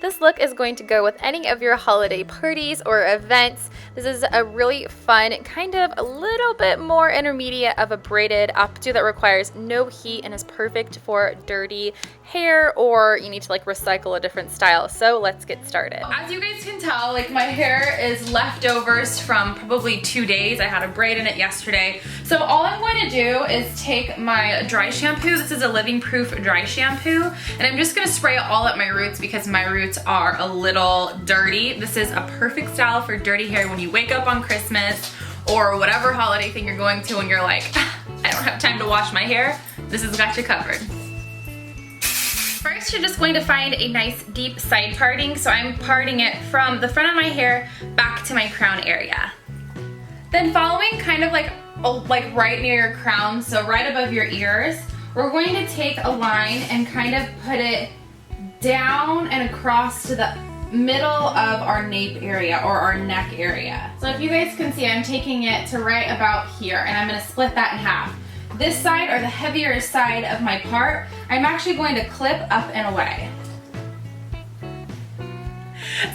This look is going to go with any of your holiday parties or events. This is a really fun, kind of a little bit more intermediate of a braided updo that requires no heat and is perfect for dirty hair, or you need to like recycle a different style. So let's get started. As you guys can tell, like my hair is leftovers from probably 2 days. I had a braid in it yesterday. So all I'm going to do is take my dry shampoo. This is a Living Proof dry shampoo, and I'm just gonna spray it all at my roots because my roots are a little dirty. This is a perfect style for dirty hair when you wake up on Christmas or whatever holiday thing you're going to and you're like, I don't have time to wash my hair. This has got you covered. First, you're just going to find a nice deep side parting. So I'm parting it from the front of my hair back to my crown area. Then following kind of like right near your crown, so right above your ears, we're going to take a line and kind of put it down and across to the middle of our nape area or our neck area. So if you guys can see, I'm taking it to right about here, and I'm going to split that in half. This side, or the heavier side of my part, I'm actually going to clip up and away.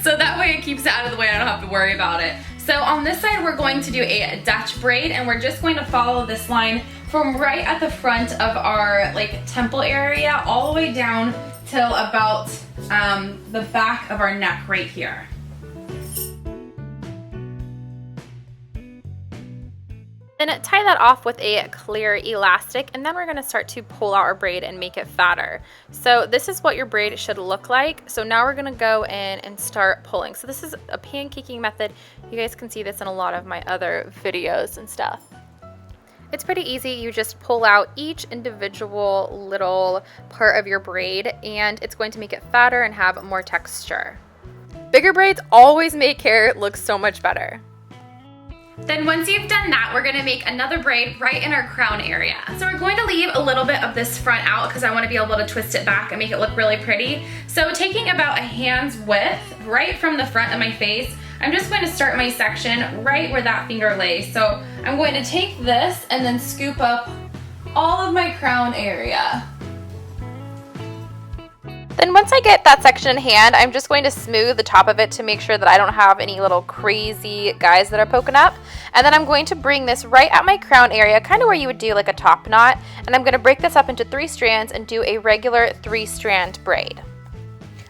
So that way it keeps it out of the way, I don't have to worry about it. So on this side, we're going to do a Dutch braid, and we're just going to follow this line from right at the front of our like temple area all the way down till about the back of our neck right here. Then tie that off with a clear elastic, and then we're going to start to pull out our braid and make it fatter. So this is what your braid should look like. So now we're going to go in and start pulling. So this is a pancaking method. You guys can see this in a lot of my other videos and stuff. It's pretty easy. You just pull out each individual little part of your braid, and it's going to make it fatter and have more texture. Bigger braids always make hair look so much better. Then once you've done that, we're going to make another braid right in our crown area. So we're going to leave a little bit of this front out because I want to be able to twist it back and make it look really pretty. So taking about a hand's width right from the front of my face, I'm just going to start my section right where that finger lays. So I'm going to take this and then scoop up all of my crown area. Then once I get that section in hand, I'm just going to smooth the top of it to make sure that I don't have any little crazy guys that are poking up. And then I'm going to bring this right at my crown area, kind of where you would do like a top knot. And I'm going to break this up into 3 strands and do a regular 3-strand braid.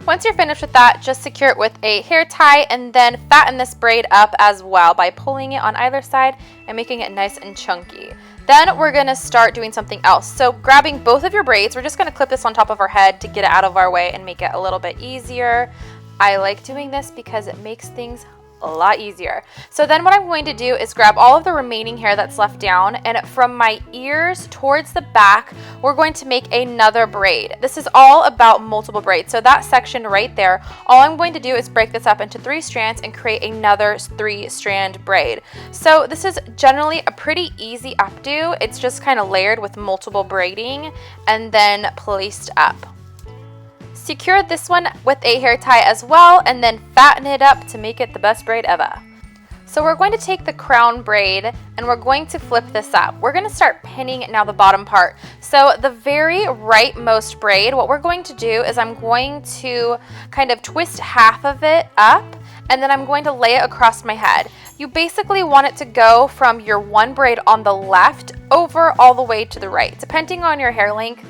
Once you're finished with that, just secure it with a hair tie and then fatten this braid up as well by pulling it on either side and making it nice and chunky. Then we're going to start doing something else. So grabbing both of your braids, we're just going to clip this on top of our head to get it out of our way and make it a little bit easier. I like doing this because it makes things a lot easier. So then what I'm going to do is grab all of the remaining hair that's left down, and from my ears towards the back, we're going to make another braid. This is all about multiple braids. So that section right there, all I'm going to do is break this up into 3 strands and create another 3-strand braid. So this is generally a pretty easy updo. It's just kind of layered with multiple braiding and then placed up. Secure this one with a hair tie as well, and then fatten it up to make it the best braid ever. So we're going to take the crown braid and we're going to flip this up. We're going to start pinning now the bottom part. So the very rightmost braid, what we're going to do is I'm going to kind of twist half of it up, and then I'm going to lay it across my head. You basically want it to go from your one braid on the left over all the way to the right. Depending on your hair length,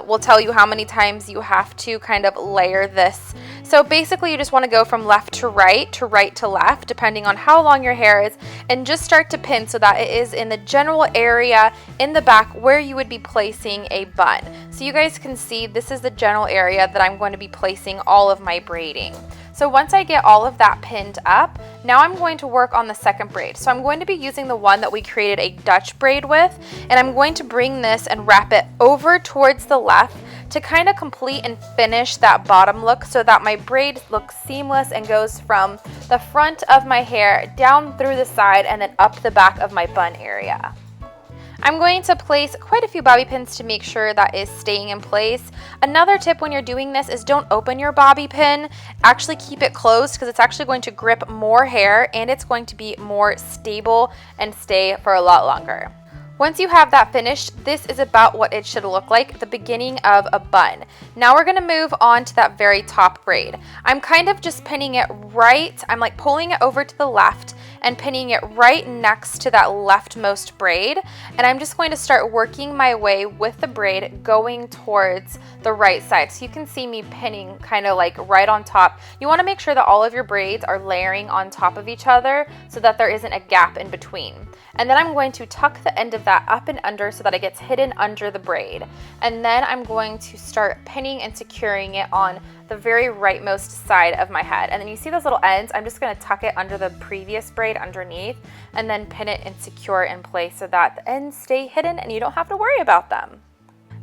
will tell you how many times you have to kind of layer this. So basically you just want to go from left to right to left, depending on how long your hair is, and just start to pin so that it is in the general area in the back where you would be placing a bun. So you guys can see this is the general area that I'm going to be placing all of my braiding. So once I get all of that pinned up, now I'm going to work on the second braid. So I'm going to be using the one that we created a Dutch braid with, and I'm going to bring this and wrap it over towards the left to kind of complete and finish that bottom look so that my braid looks seamless and goes from the front of my hair down through the side and then up the back of my bun area. I'm going to place quite a few bobby pins to make sure that is staying in place. Another tip when you're doing this is don't open your bobby pin. Actually keep it closed because it's actually going to grip more hair and it's going to be more stable and stay for a lot longer. Once you have that finished, this is about what it should look like, the beginning of a bun. Now we're gonna move on to that very top braid. I'm kind of just pinning it right, I'm like pulling it over to the left and pinning it right next to that leftmost braid. And I'm just going to start working my way with the braid going towards the right side. So you can see me pinning kind of like right on top. You wanna make sure that all of your braids are layering on top of each other so that there isn't a gap in between. And then I'm going to tuck the end of that up and under so that it gets hidden under the braid. And then I'm going to start pinning and securing it on the very rightmost side of my head. And then you see those little ends, I'm just gonna tuck it under the previous braid underneath and then pin it and secure it in place so that the ends stay hidden and you don't have to worry about them.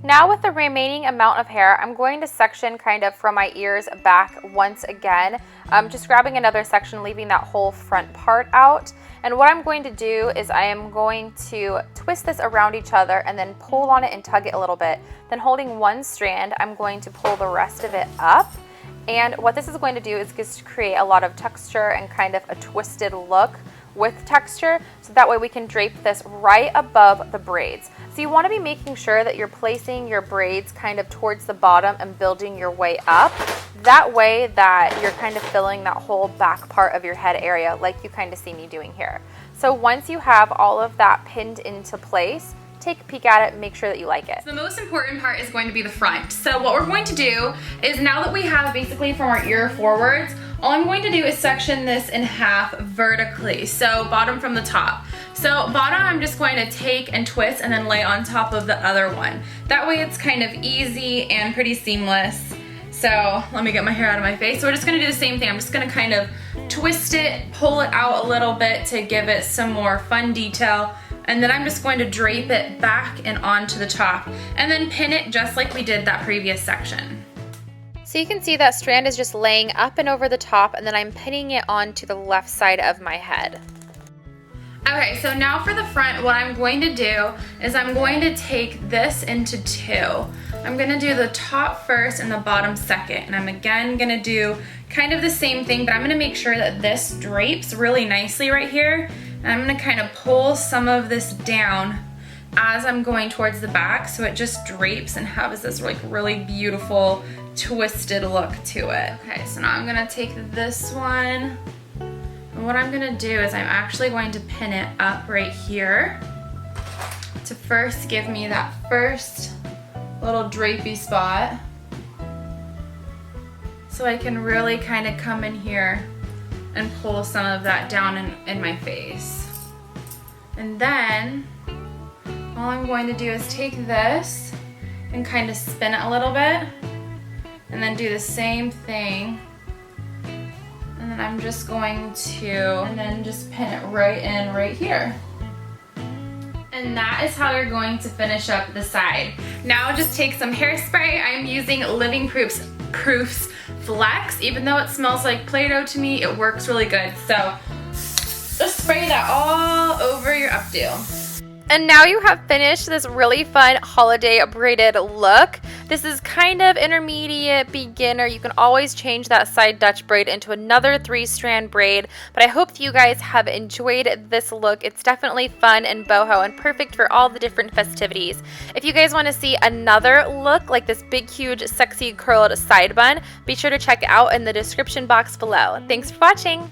Now with the remaining amount of hair, I'm going to section kind of from my ears back once again, just grabbing another section, leaving that whole front part out. And what I'm going to do is I am going to twist this around each other and then pull on it and tug it a little bit. Then holding one strand, I'm going to pull the rest of it up. And what this is going to do is just create a lot of texture and kind of a twisted look with texture, so that way we can drape this right above the braids. So you want to be making sure that you're placing your braids kind of towards the bottom and building your way up. That way that you're kind of filling that whole back part of your head area like you kind of see me doing here. So once you have all of that pinned into place, take a peek at it, make sure that you like it. So the most important part is going to be the front. So what we're going to do is, now that we have basically from our ear forwards, all I'm going to do is section this in half vertically, so bottom from the top. So bottom I'm just going to take and twist and then lay on top of the other one. That way it's kind of easy and pretty seamless. So let me get my hair out of my face. So we're just gonna do the same thing. I'm just gonna kind of twist it, pull it out a little bit to give it some more fun detail. And then I'm just going to drape it back and onto the top and then pin it just like we did that previous section. So you can see that strand is just laying up and over the top, and then I'm pinning it onto the left side of my head. Okay, so now for the front, what I'm going to do is I'm going to take this into two. I'm gonna do the top first and the bottom second, and I'm again gonna do kind of the same thing, but I'm gonna make sure that this drapes really nicely right here. And I'm gonna kind of pull some of this down as I'm going towards the back, so it just drapes and has this like really beautiful twisted look to it. Okay, so now I'm gonna take this one, and what I'm gonna do is I'm actually going to pin it up right here to first give me that first little drapey spot, so I can really kind of come in here and pull some of that down in my face. And then all I'm going to do is take this and kind of spin it a little bit, and then do the same thing. And then I'm just going to, and then just pin it right in right here. And that is how you're going to finish up the side. Now just take some hairspray. I'm using Living Proof's Flex. Even though it smells like Play-Doh to me, it works really good. So just spray that all over your updo. And now you have finished this really fun holiday braided look. This is kind of intermediate, beginner. You can always change that side Dutch braid into another 3-strand braid, but I hope you guys have enjoyed this look. It's definitely fun and boho and perfect for all the different festivities. If you guys want to see another look like this big, huge, sexy curled side bun, be sure to check it out in the description box below. Thanks for watching.